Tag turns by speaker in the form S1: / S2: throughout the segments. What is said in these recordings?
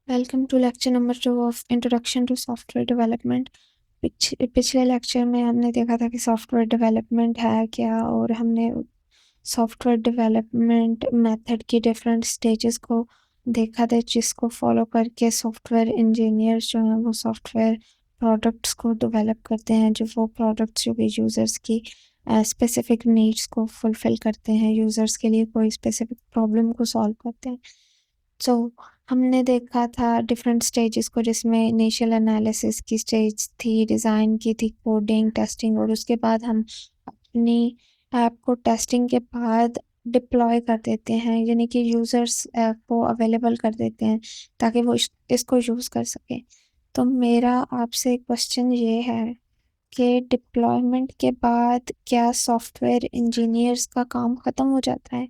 S1: Welcome to lecture number 2 of introduction to software development. पिछले lecture में हमने देखा था कि सॉफ्टवेयर डेवलपमेंट है क्या, और हमने सॉफ्टवेयर डेवलपमेंट मेथड की डिफरेंट स्टेजेस को देखा था, जिसको फॉलो करके सॉफ्टवेयर इंजीनियर्स जो हैं वो सॉफ्टवेयर प्रोडक्ट्स को डेवलप करते हैं, जो वो प्रोडक्ट्स जो कि यूज़र्स की स्पेसिफिक नीड्स को फुलफ़िल करते हैं, यूज़र्स के लिए कोई स्पेसिफिक प्रॉब्लम को सॉल्व करते हैं। सो हमने देखा था डिफरेंट स्टेजेस को, जिसमें इनिशियल एनालिसिस की स्टेज थी, डिज़ाइन की थी, कोडिंग, टेस्टिंग, और उसके बाद हम अपनी ऐप को टेस्टिंग के बाद डिप्लॉय कर देते हैं, यानी कि यूज़र्स ऐप को अवेलेबल कर देते हैं ताकि वो इसको यूज़ कर सकें। तो मेरा आपसे क्वेश्चन ये है कि डिप्लॉयमेंट के बाद क्या सॉफ्टवेयर इंजीनियर्स का काम ख़त्म हो जाता है?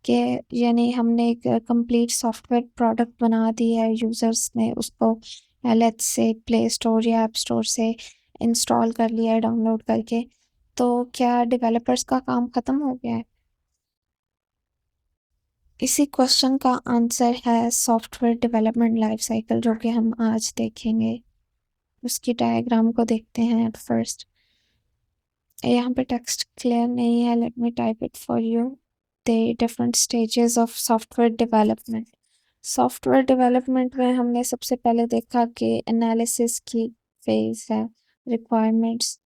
S1: कि यानी हमने एक कंप्लीट सॉफ्टवेयर प्रोडक्ट बना दी है, यूज़र्स ने उसको लेट्स से प्ले स्टोर या ऐप स्टोर से इंस्टॉल कर लिया है डाउनलोड करके, तो क्या डेवलपर्स का काम ख़त्म हो गया है? इसी क्वेश्चन का आंसर है सॉफ्टवेयर डेवलपमेंट लाइफ साइकिल, जो कि हम आज देखेंगे। उसकी डायग्राम को देखते हैं एट फर्स्ट। यहाँ पे टेक्स्ट क्लियर नहीं है, let me type it for you. The different stages of software development. Software development में हमने सबसे पहले देखा कि एनालिसिस की फेज है, रिक्वायरमेंट्स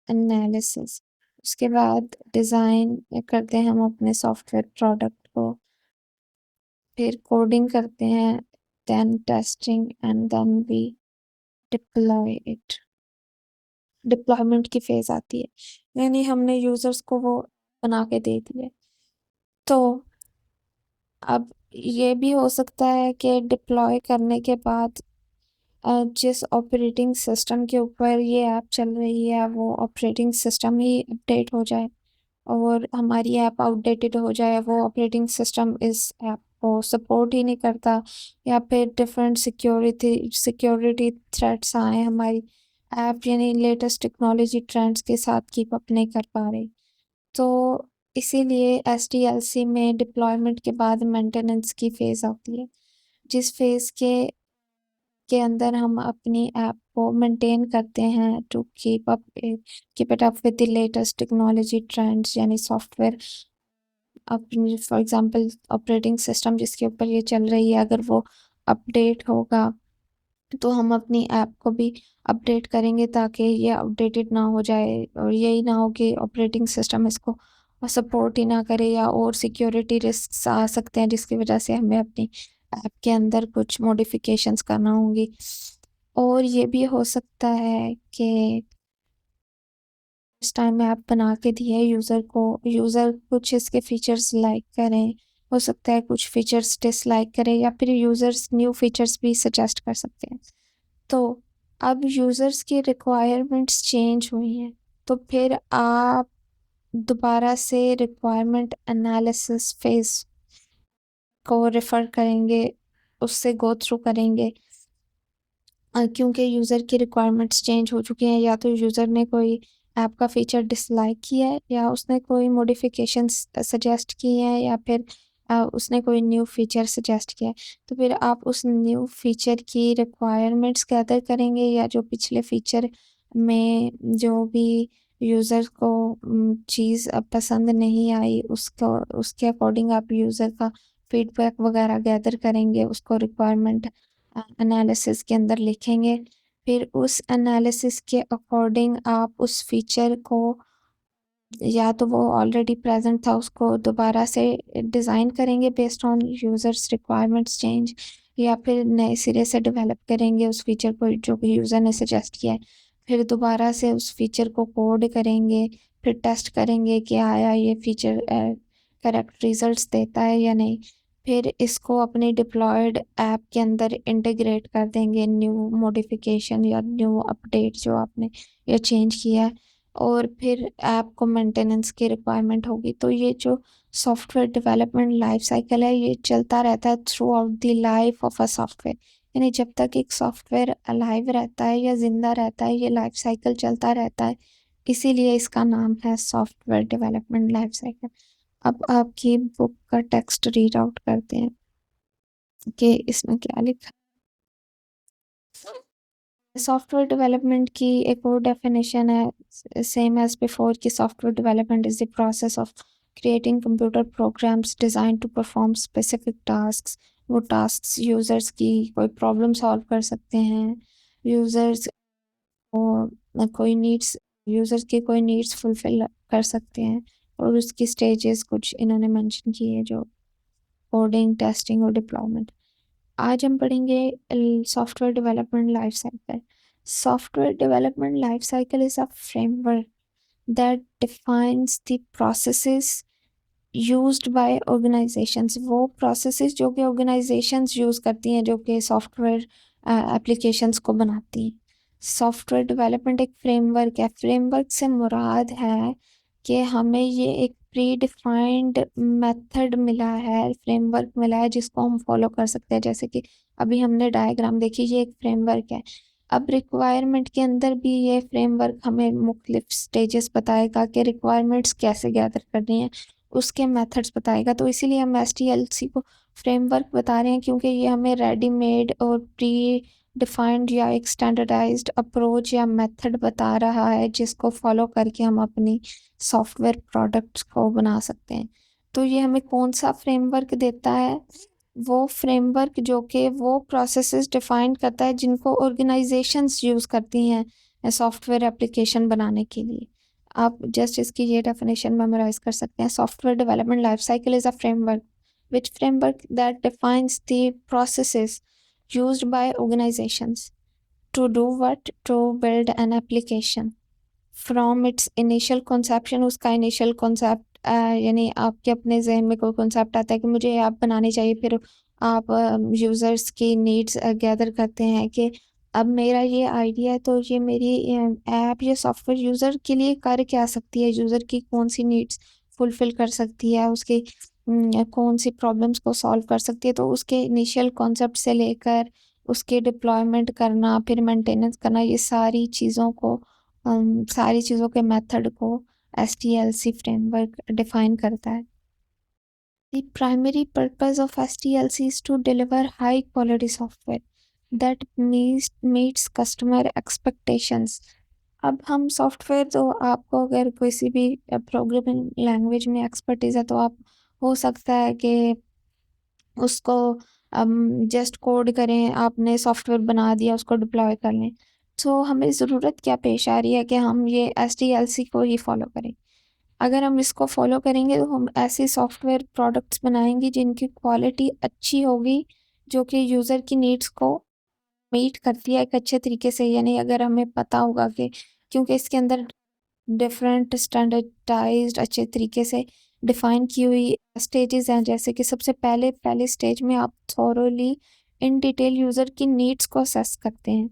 S1: एनालिसिस। उसके बाद डिज़ाइन करते हैं हम अपने सॉफ्टवेयर प्रोडक्ट को, फिर कोडिंग करते हैं, then testing, and then we deploy it. Deployment की फेज आती है, यानी हमने यूजर्स को वो बना के दे दिए। तो अब ये भी हो सकता है कि डिप्लॉय करने के बाद जिस ऑपरेटिंग सिस्टम के ऊपर ये ऐप चल रही है वो ऑपरेटिंग सिस्टम ही अपडेट हो जाए और हमारी ऐप आउटडेटेड हो जाए, वो ऑपरेटिंग सिस्टम इस ऐप को सपोर्ट ही नहीं करता, या फिर डिफरेंट सिक्योरिटी थ्रेट्स आए, हमारी ऐप यानी लेटेस्ट टेक्नोलॉजी ट्रेंड्स के साथ कीप अप नहीं कर पा रही। तो इसीलिए एसडीएलसी में डिप्लॉयमेंट के बाद मेंटेनेंस की फेज़ आती है, जिस फेज़ के अंदर हम अपनी ऐप को मेंटेन करते हैं to keep it up with the latest technology trends, यानी सॉफ्टवेयर अपनी फॉर एग्जांपल ऑपरेटिंग सिस्टम जिसके ऊपर ये चल रही है, अगर वो अपडेट होगा तो हम अपनी ऐप को भी अपडेट करेंगे ताकि ये अपडेटेड ना हो जाए, और यही ना हो कि ऑपरेटिंग सिस्टम इसको सपोर्ट ही ना करे, या और सिक्योरिटी रिस्क आ सकते हैं जिसकी वजह से हमें अपनी ऐप के अंदर कुछ मॉडिफिकेशंस करना होंगी। और ये भी हो सकता है कि इस टाइम में ऐप बना के दिए यूज़र को, यूज़र कुछ इसके फीचर्स लाइक करें, हो सकता है कुछ फीचर्स डिसलाइक करें, या फिर यूज़र्स न्यू फीचर्स भी सजेस्ट कर सकते हैं। तो अब यूज़र्स की रिक्वायरमेंट्स चेंज हुई हैं, तो फिर आप दोबारा से रिक्वायरमेंट एनालिसिस फेज़ को रेफ़र करेंगे, उससे गो थ्रू करेंगे, क्योंकि यूज़र की रिक्वायरमेंट्स चेंज हो चुकी हैं, या तो यूज़र ने कोई ऐप का फ़ीचर डिसलाइक किया है, या उसने कोई मॉडिफिकेशंस सजेस्ट किए हैं, या फिर उसने कोई न्यू फ़ीचर सजेस्ट किया है। तो फिर आप उस न्यू फ़ीचर की रिक्वायरमेंट्स गैदर करेंगे, या जो पिछले फ़ीचर में जो भी यूज़र को चीज़ पसंद नहीं आई, उसको उसके अकॉर्डिंग आप यूज़र का फ़ीडबैक वगैरह गैदर करेंगे, उसको रिक्वायरमेंट एनालिसिस के अंदर लिखेंगे। फिर उस एनालिसिस के अकॉर्डिंग आप उस फीचर को, या तो वो ऑलरेडी प्रेजेंट था उसको दोबारा से डिज़ाइन करेंगे based on users requirements change, या फिर नए सिरे से डेवलप करेंगे उस फीचर को जो भी यूज़र ने सजेस्ट किया है। फिर दोबारा से उस फीचर को कोड करेंगे, फिर टेस्ट करेंगे कि आया ये फीचर करेक्ट रिजल्ट्स देता है या नहीं। फिर इसको अपनी डिप्लॉयड ऐप के अंदर इंटीग्रेट कर देंगे, न्यू मॉडिफिकेशन या न्यू अपडेट जो आपने या चेंज किया है, और फिर ऐप को मेंटेनेंस की रिक्वायरमेंट होगी। तो ये जो सॉफ्टवेयर डेवलपमेंट लाइफ साइकिल है, ये चलता रहता है through out the life of a software, यानी जब तक एक सॉफ्टवेयर अलाइव रहता है या जिंदा रहता है, ये लाइफ साइकिल चलता रहता है। इसीलिए इसका नाम है सॉफ्टवेयर डेवलपमेंट लाइफ साइकिल। अब आपकी बुक का टेक्स्ट रीड आउट करते हैं कि इसमें क्या लिखा है। सॉफ्टवेयर डेवलपमेंट की एक और डेफिनेशन है सेम एज बिफोर कि software development is the process of creating computer programs design to perform specific tasks. वो टास्क्स यूजर्स की कोई प्रॉब्लम सॉल्व कर सकते हैं, यूजर्स को कोई नीड्स यूजर्स की कोई नीड्स फुलफिल कर सकते हैं। और उसकी स्टेजेस कुछ इन्होंने मेंशन की है, जो कोडिंग, टेस्टिंग और डिप्लॉयमेंट। आज हम पढ़ेंगे software development life cycle. Software development life cycle is a framework that defines the processes used by organisations. वो प्रोसेसेस जो कि ऑर्गेनाइजेशंस यूज़ करती हैं, जो कि सॉफ्टवेयर एप्लीकेशंस को बनाती हैं। सॉफ्टवेयर डेवलपमेंट एक फ्रेमवर्क है। फ्रेमवर्क से मुराद है कि हमें ये एक प्री डिफाइंड मेथड मिला है, फ्रेमवर्क मिला है जिसको हम फॉलो कर सकते हैं। जैसे कि अभी हमने डायग्राम देखी, ये एक फ्रेमवर्क है। अब रिक्वायरमेंट के अंदर भी ये फ्रेमवर्क हमें मुख्तलिफ स्टेजेस बताएगा कि रिक्वायरमेंट्स कैसे गैदर करनी है, उसके मेथड्स बताएगा। तो इसीलिए हम एसटीएलसी को फ्रेमवर्क बता रहे हैं, क्योंकि ये हमें रेडीमेड और प्री डिफाइंड या एक स्टैंडर्डाइज्ड अप्रोच या मेथड बता रहा है, जिसको फॉलो करके हम अपनी सॉफ्टवेयर प्रोडक्ट्स को बना सकते हैं। तो ये हमें कौन सा फ्रेमवर्क देता है? वो फ्रेमवर्क जो कि वो प्रोसेसेस डिफाइन करता है जिनको ऑर्गेनाइजेशंस यूज़ करती हैं सॉफ्टवेयर एप्लीकेशन बनाने के लिए। आप जस्ट इसकी ये डेफिनेशन मेमोराइज कर सकते हैं। Software development life cycle is a framework which framework that defines the processes used by organizations to do what? To build an application from its initial conception. उसका इनिशियल कॉन्सेप्ट यानी आपके अपने जहन में कोई कॉन्सेप्ट आता है कि मुझे ऐप बनानी चाहिए, फिर आप यूज़र्स की नीड्स गैदर करते हैं कि अब मेरा ये आइडिया है, तो ये मेरी ऐप या सॉफ्टवेयर यूज़र के लिए कर क्या सकती है, यूज़र की कौन सी नीड्स फुलफिल कर सकती है, उसकी कौन सी प्रॉब्लम्स को सॉल्व कर सकती है। तो उसके इनिशियल कॉन्सेप्ट से लेकर उसके डिप्लॉयमेंट करना, फिर मेंटेनेंस करना, ये सारी चीज़ों के मेथड को एसटीएलसी फ्रेमवर्क डिफाइन करता है। The primary purpose of SDLC is to deliver high quality software that meets customer expectations। अब हम सॉफ्टवेयर, तो आपको अगर किसी भी प्रोग्रामिंग लैंग्वेज में एक्सपर्टीज है, तो आप हो सकता है कि उसको जस्ट कोड करें, आपने सॉफ्टवेयर बना दिया, उसको डिप्लॉय कर लें। तो हमें ज़रूरत क्या पेश आ रही है कि हम ये एसडीएलसी को ही फॉलो करें। अगर हम इसको फॉलो करेंगे तो हम ऐसे सॉफ्टवेयर प्रोडक्ट्स बनाएंगे जिनकी क्वालिटी अच्छी होगी, जो कि यूज़र की नीड्स को मीट करती है एक अच्छे तरीके से। यानी अगर हमें पता होगा कि, क्योंकि इसके अंदर डिफरेंट स्टैंडर्डाइज्ड अच्छे तरीके से डिफाइन की हुई स्टेजेस हैं। जैसे कि सबसे पहले पहले स्टेज में आप थॉरोली इन डिटेल यूज़र की नीड्स को असेस करते हैं।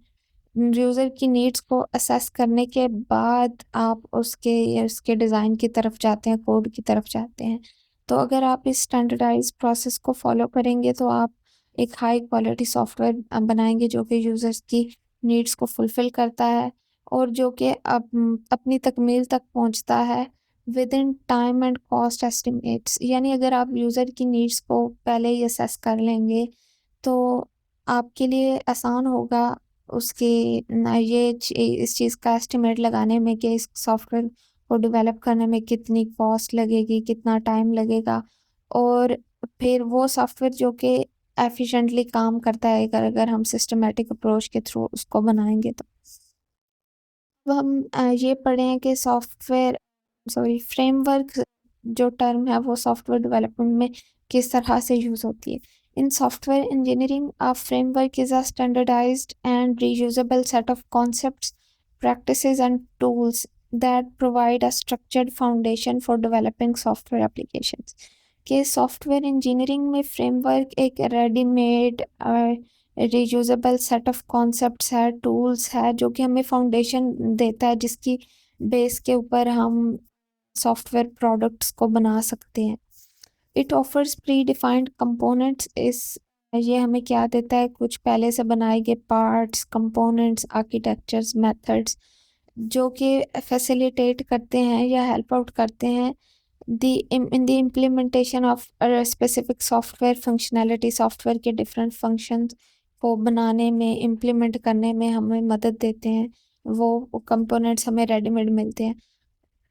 S1: यूज़र की नीड्स को असेस करने के बाद आप उसके डिज़ाइन की तरफ जाते हैं, कोड की तरफ जाते हैं। तो अगर आप इस स्टैंडर्डाइज प्रोसेस को फॉलो करेंगे तो आप एक हाई क्वालिटी सॉफ्टवेयर बनाएंगे जो कि यूज़र्स की नीड्स को फुलफ़िल करता है और जो कि अपनी तकमील तक पहुंचता है with in time and cost estimates. यानी अगर आप यूज़र की नीड्स को पहले ही असेस कर लेंगे तो आपके लिए आसान होगा उसकी इस चीज़ का एस्टिमेट लगाने में कि इस सॉफ्टवेयर को डेवलप करने में कितनी कॉस्ट लगेगी, कितना टाइम लगेगा, और फिर वो सॉफ्टवेयर जो कि एफिशिएंटली काम करता है, अगर हम सिस्टमेटिक अप्रोच के थ्रू उसको बनाएंगे तो। अब हम ये पढ़े हैं कि फ्रेमवर्क जो टर्म है वो सॉफ्टवेयर डेवलपमेंट में किस तरह से यूज़ होती है। In software engineering, a framework is a standardized and reusable set of concepts, practices, and tools that provide a structured foundation for developing software applications। कि सॉफ्टवेयर इंजीनियरिंग में फ्रेमवर्क एक readymade reusable set of concepts है, tools है, जो कि हमें foundation देता है जिसकी बेस के ऊपर हम सॉफ्टवेयर प्रोडक्ट्स को बना सकते हैं। It offers pre defined components. ये हमें क्या देता है? कुछ पहले से बनाए गए पार्ट्स, कंपोनेंट्स, आर्किटेक्चर्स, मेथड्स जो कि फैसिलिटेट करते हैं या हेल्प आउट करते हैं in the implementation of specific software functionality. Software के डिफरेंट फंक्शंस को बनाने में, इम्प्लीमेंट करने में हमें मदद देते हैं। वो कंपोनेंट्स हमें रेडीमेड मिलते हैं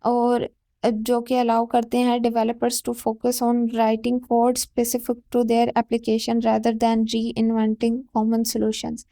S1: और जो कि अलाउ करते हैं developers to focus on writing code specific to their application rather than reinventing common solutions.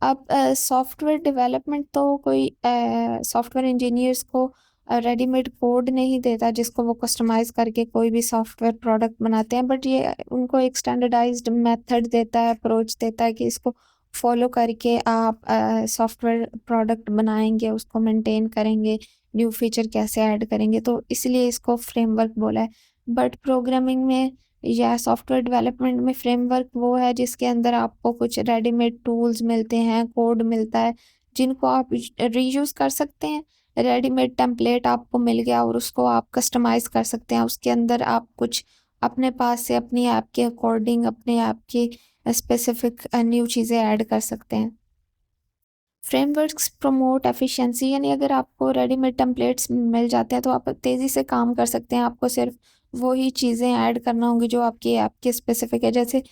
S1: अब सॉफ्टवेयर डेवलपमेंट तो कोई सॉफ्टवेयर इंजीनियर्स को रेडीमेड कोड नहीं देता जिसको वो कस्टमाइज करके कोई भी सॉफ्टवेयर प्रोडक्ट बनाते हैं, बट ये उनको एक स्टैंडर्डाइज्ड मेथड देता है, अप्रोच देता है कि इसको फॉलो करके आप सॉफ्टवेयर प्रोडक्ट बनाएंगे, उसको मेंटेन करेंगे, न्यू फीचर कैसे ऐड करेंगे, तो इसलिए इसको फ्रेमवर्क बोला है। बट प्रोग्रामिंग में या सॉफ्टवेयर डेवलपमेंट में फ्रेमवर्क वो है जिसके अंदर आपको कुछ रेडीमेड टूल्स मिलते हैं, कोड मिलता है जिनको आप रीयूज कर सकते हैं। रेडीमेड टेम्पलेट आपको मिल गया और उसको आप कस्टमाइज कर सकते हैं, उसके अंदर आप कुछ अपने पास से अपनी ऐप के अकॉर्डिंग अपने ऐप की स्पेसिफिक न्यू चीज़ें ऐड कर सकते हैं। फ्रेमवर्क्स प्रमोट एफिशिएंसी, यानी अगर आपको रेडीमेड टेम्पलेट्स मिल जाते हैं तो आप तेज़ी से काम कर सकते हैं, आपको सिर्फ वही चीज़ें ऐड करना होंगी जो आपकी ऐप के स्पेसिफिक है। जैसे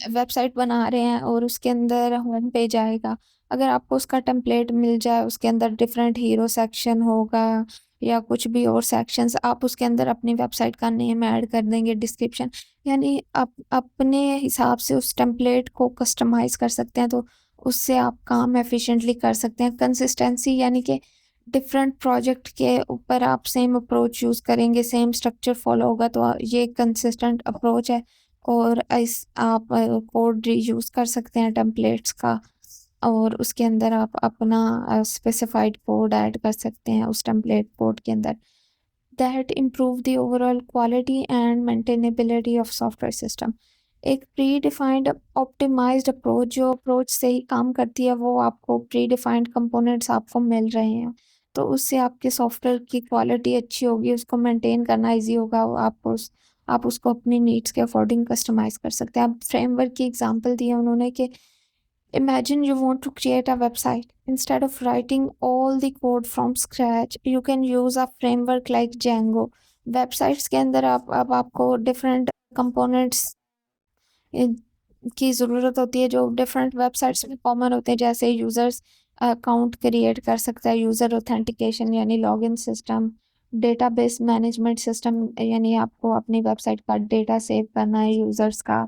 S1: वेबसाइट बना रहे हैं और उसके अंदर होम पेज आएगा, अगर आपको उसका टेम्पलेट मिल जाए, उसके अंदर डिफरेंट हीरो सेक्शन होगा या कुछ भी और सेक्शंस, आप उसके अंदर अपनी वेबसाइट का नेम ऐड कर देंगे, डिस्क्रिप्शन, यानी आप अपने हिसाब से उस टेम्पलेट को कस्टमाइज कर सकते हैं, तो उससे आप काम एफिशिएंटली कर सकते हैं। कंसिस्टेंसी यानी कि डिफरेंट प्रोजेक्ट के ऊपर आप सेम अप्रोच यूज़ करेंगे, सेम स्ट्रक्चर फॉलो होगा, तो ये कंसिस्टेंट अप्रोच है और इस आप कोड रीयूज़ कर सकते हैं टेम्पलेट्स का और उसके अंदर आप अपना स्पेसिफाइड कोड ऐड कर सकते हैं उस टेम्पलेट कोड के अंदर। That improve the overall quality and maintainability of software system. एक प्री डिफाइंड ऑप्टिमाइज्ड अप्रोच, जो अप्रोच से ही काम करती है, वो आपको प्री डिफाइंड कंपोनेंट्स आपको मिल रहे हैं, तो उससे आपके सॉफ्टवेयर की क्वालिटी अच्छी होगी, उसको मेंटेन करना इजी होगा, आप उसको अपनी नीड्स के अकॉर्डिंग कस्टमाइज कर सकते हैं। आप फ्रेमवर्क की एग्जांपल दी है उन्होंने कि imagine you want to create a website. Instead of writing all the code from scratch, you can use a framework like Django. Websites के अंदर आप अब आपको डिफरेंट कंपोनेंट्स की ज़रूरत होती है जो डिफरेंट वेबसाइट्स में कॉमन होते हैं, जैसे यूज़र्स अकाउंट क्रिएट कर सकता है, यूज़र ऑथेंटिकेशन यानी login system, database management system यानी आपको अपनी वेबसाइट का डेटा सेव करना है यूज़र्स का,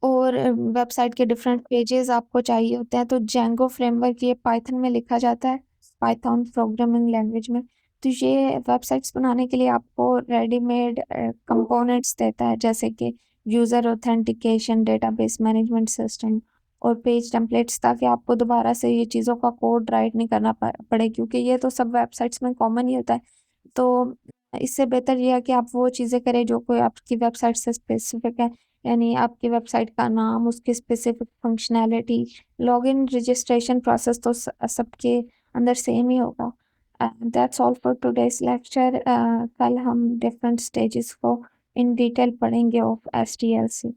S1: और वेबसाइट के डिफरेंट पेजेस आपको चाहिए होते हैं, तो जेंगो फ्रेमवर्क ये पाइथन में लिखा जाता है, पाइथन प्रोग्रामिंग लैंग्वेज में। तो ये वेबसाइट्स बनाने के लिए आपको रेडीमेड कंपोनेंट्स देता है, जैसे कि user authentication, database management system और पेज टेम्पलेट्स, ताकि आपको दोबारा से ये चीज़ों का कोड राइट नहीं करना पड़े, क्योंकि ये तो सब वेबसाइट्स में कॉमन ही होता है। तो इससे बेहतर ये है कि आप वो चीज़ें करें जो कोई आपकी वेबसाइट से स्पेसिफिक है, यानी आपकी वेबसाइट का नाम, उसकी specific functionality, login registration process तो सबके अंदर सेम ही होगा। That's all for today's lecture. कल हम डिफरेंट स्टेजेस को इन डिटेल पढ़ेंगे ऑफ एसडीएलसी।